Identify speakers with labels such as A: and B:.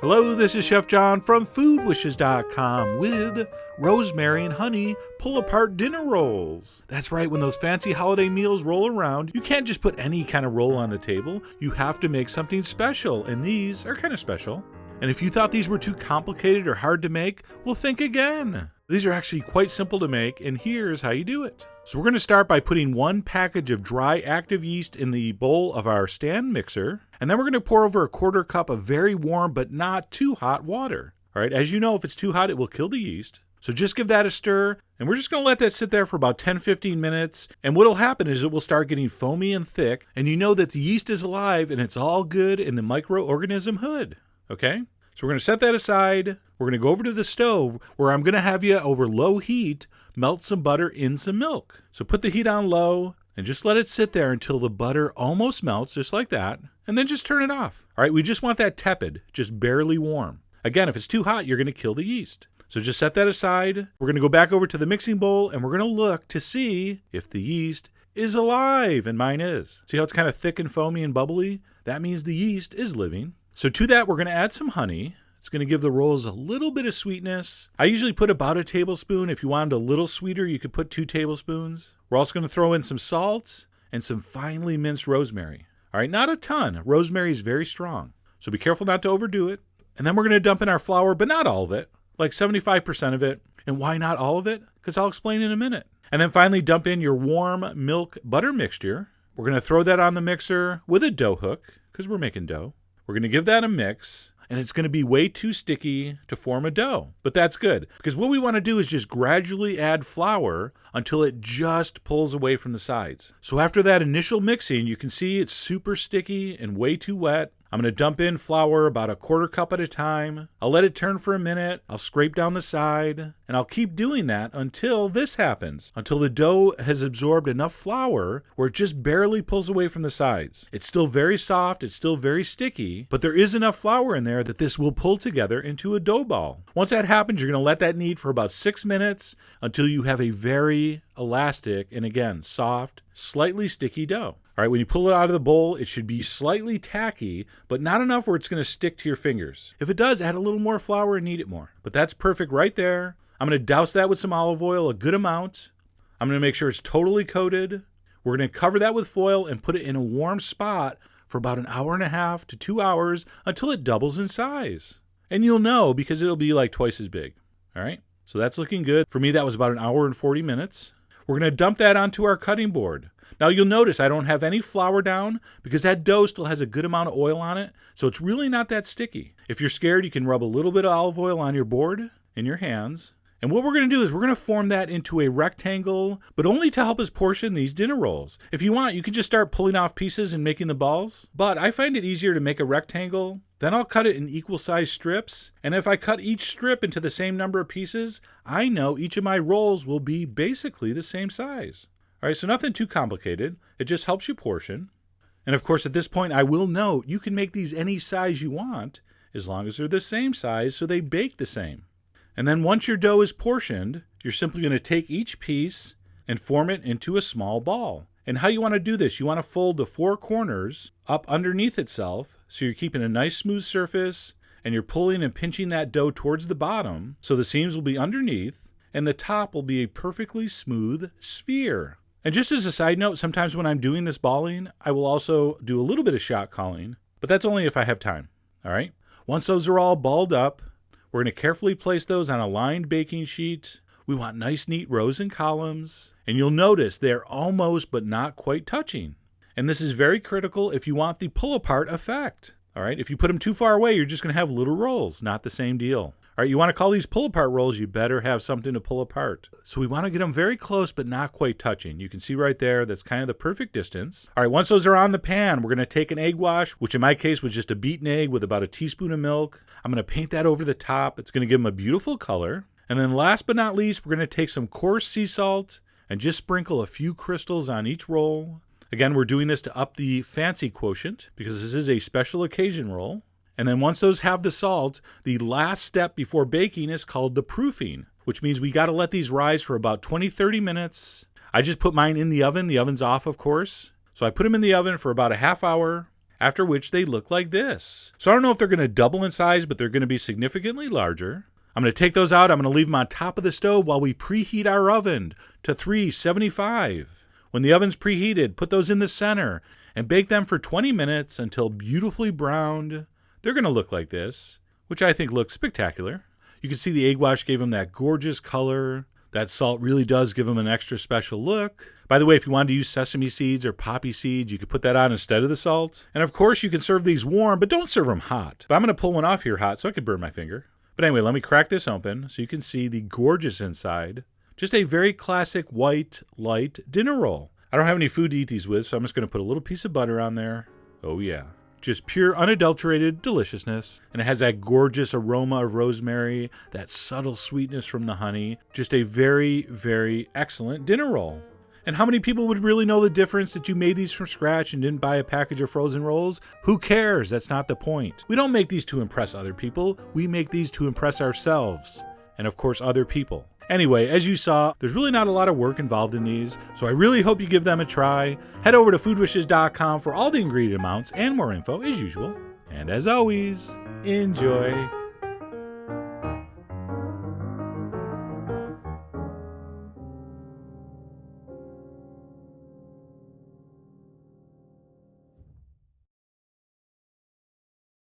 A: Hello, this is Chef John from foodwishes.com with Rosemary and Honey pull-apart dinner rolls. That's right, when those fancy holiday meals roll around, you can't just put any kind of roll on the table. You have to make something special, and these are kind of special. And if you thought these were too complicated or hard to make, well, think again. These are actually quite simple to make, and here's how you do it. So we're going to start by putting 1 package of dry active yeast in the bowl of our stand mixer, and then we're going to pour over a 1/4 cup of very warm but not too hot water. All right, as you know, if it's too hot, it will kill the yeast. So just give that a stir, and we're just going to let that sit there for about 10-15 minutes, and what will happen is it will start getting foamy and thick, and you know that the yeast is alive and it's all good in the microorganism hood. Okay? So we're going to set that aside. We're going to go over to the stove where I'm going to have you over low heat melt some butter in some milk. So put the heat on low and just let it sit there until the butter almost melts, just like that, and then just turn it off. All right, we just want that tepid, just barely warm. Again, if it's too hot, you're going to kill the yeast. So just set that aside. We're going to go back over to the mixing bowl and we're going to look to see if the yeast is alive, and mine is. See how it's kind of thick and foamy and bubbly? That means the yeast is living. So to that, we're going to add some honey. It's going to give the rolls a little bit of sweetness. I usually put about a tablespoon. If you wanted a little sweeter, you could put 2 tablespoons. We're also going to throw in some salt and some finely minced rosemary. All right, not a ton. Rosemary is very strong, so be careful not to overdo it. And then we're going to dump in our flour, but not all of it, like 75% of it. And why not all of it? Because I'll explain in a minute. And then finally dump in your warm milk butter mixture. We're going to throw that on the mixer with a dough hook, because we're making dough. We're going to give that a mix, and it's going to be way too sticky to form a dough. But that's good, because what we want to do is just gradually add flour until it just pulls away from the sides. So after that initial mixing, you can see it's super sticky and way too wet. I'm going to dump in flour about a 1/4 cup at a time. I'll let it turn for a minute. I'll scrape down the side, and I'll keep doing that until this happens, until the dough has absorbed enough flour where it just barely pulls away from the sides. It's still very soft, it's still very sticky, but there is enough flour in there that this will pull together into a dough ball. Once that happens, you're going to let that knead for about 6 minutes until you have a very elastic and, again, soft, slightly sticky dough. All right, when you pull it out of the bowl, it should be slightly tacky, but not enough where it's going to stick to your fingers. If it does, add a little more flour and knead it more. But that's perfect right there. I'm going to douse that with some olive oil, a good amount. I'm going to make sure it's totally coated. We're going to cover that with foil and put it in a warm spot for about 1.5 to 2 hours until it doubles in size. And you'll know because it'll be like twice as big. All right, so that's looking good. For me, that was about 1 hour and 40 minutes. We're going to dump that onto our cutting board. Now you'll notice I don't have any flour down because that dough still has a good amount of oil on it, so it's really not that sticky. If you're scared, you can rub a little bit of olive oil on your board in your hands. And what we're going to do is we're going to form that into a rectangle, but only to help us portion these dinner rolls. If you want, you could just start pulling off pieces and making the balls, but I find it easier to make a rectangle. Then I'll cut it in equal size strips, and if I cut each strip into the same number of pieces, I know each of my rolls will be basically the same size. All right, so nothing too complicated. It just helps you portion. And of course, at this point, I will note you can make these any size you want as long as they're the same size so they bake the same. And then once your dough is portioned, you're simply going to take each piece and form it into a small ball. And how you want to do this, you want to fold the 4 corners up underneath itself so you're keeping a nice smooth surface and you're pulling and pinching that dough towards the bottom so the seams will be underneath and the top will be a perfectly smooth sphere. And just as a side note, sometimes when I'm doing this balling, I will also do a little bit of shot calling, but that's only if I have time. All right. Once those are all balled up, we're going to carefully place those on a lined baking sheet. We want nice, neat rows and columns. And you'll notice they're almost but not quite touching. And this is very critical if you want the pull-apart effect. All right. If you put them too far away, you're just going to have little rolls. Not the same deal. All right, you want to call these pull-apart rolls, you better have something to pull apart. So we want to get them very close but not quite touching. You can see right there, that's kind of the perfect distance. All right, once those are on the pan, we're going to take an egg wash, which in my case was just a beaten egg with about a teaspoon of milk. I'm going to paint that over the top. It's going to give them a beautiful color. And then last but not least, we're going to take some coarse sea salt and just sprinkle a few crystals on each roll. Again, we're doing this to up the fancy quotient because this is a special occasion roll. And then once those have the salt, the last step before baking is called the proofing, which means we got to let these rise for about 20-30 minutes. I just put mine in the oven. The oven's off, of course. So I put them in the oven for about a half hour. after which they look like this. So I don't know if they're going to double in size, but they're going to be significantly larger. I'm going to take those out. I'm going to leave them on top of the stove while we preheat our oven to 375. When the oven's preheated, put those in the center and bake them for 20 minutes until beautifully browned. They're going to look like this, which I think looks spectacular. You can see the egg wash gave them that gorgeous color. That salt really does give them an extra special look. By the way, if you wanted to use sesame seeds or poppy seeds, you could put that on instead of the salt. And of course, you can serve these warm, but don't serve them hot. But I'm going to pull one off here hot so I could burn my finger. But anyway, let me crack this open so you can see the gorgeous inside. Just a very classic white, light dinner roll. I don't have any food to eat these with, so I'm just going to put a little piece of butter on there. Oh yeah. Just pure, unadulterated deliciousness. And it has that gorgeous aroma of rosemary, that subtle sweetness from the honey. Just a very, very excellent dinner roll. And how many people would really know the difference that you made these from scratch and didn't buy a package of frozen rolls? Who cares? That's not the point. We don't make these to impress other people. We make these to impress ourselves. And of course, other people. Anyway, as you saw, there's really not a lot of work involved in these, so I really hope you give them a try. Head over to foodwishes.com for all the ingredient amounts and more info as usual. And as always, enjoy.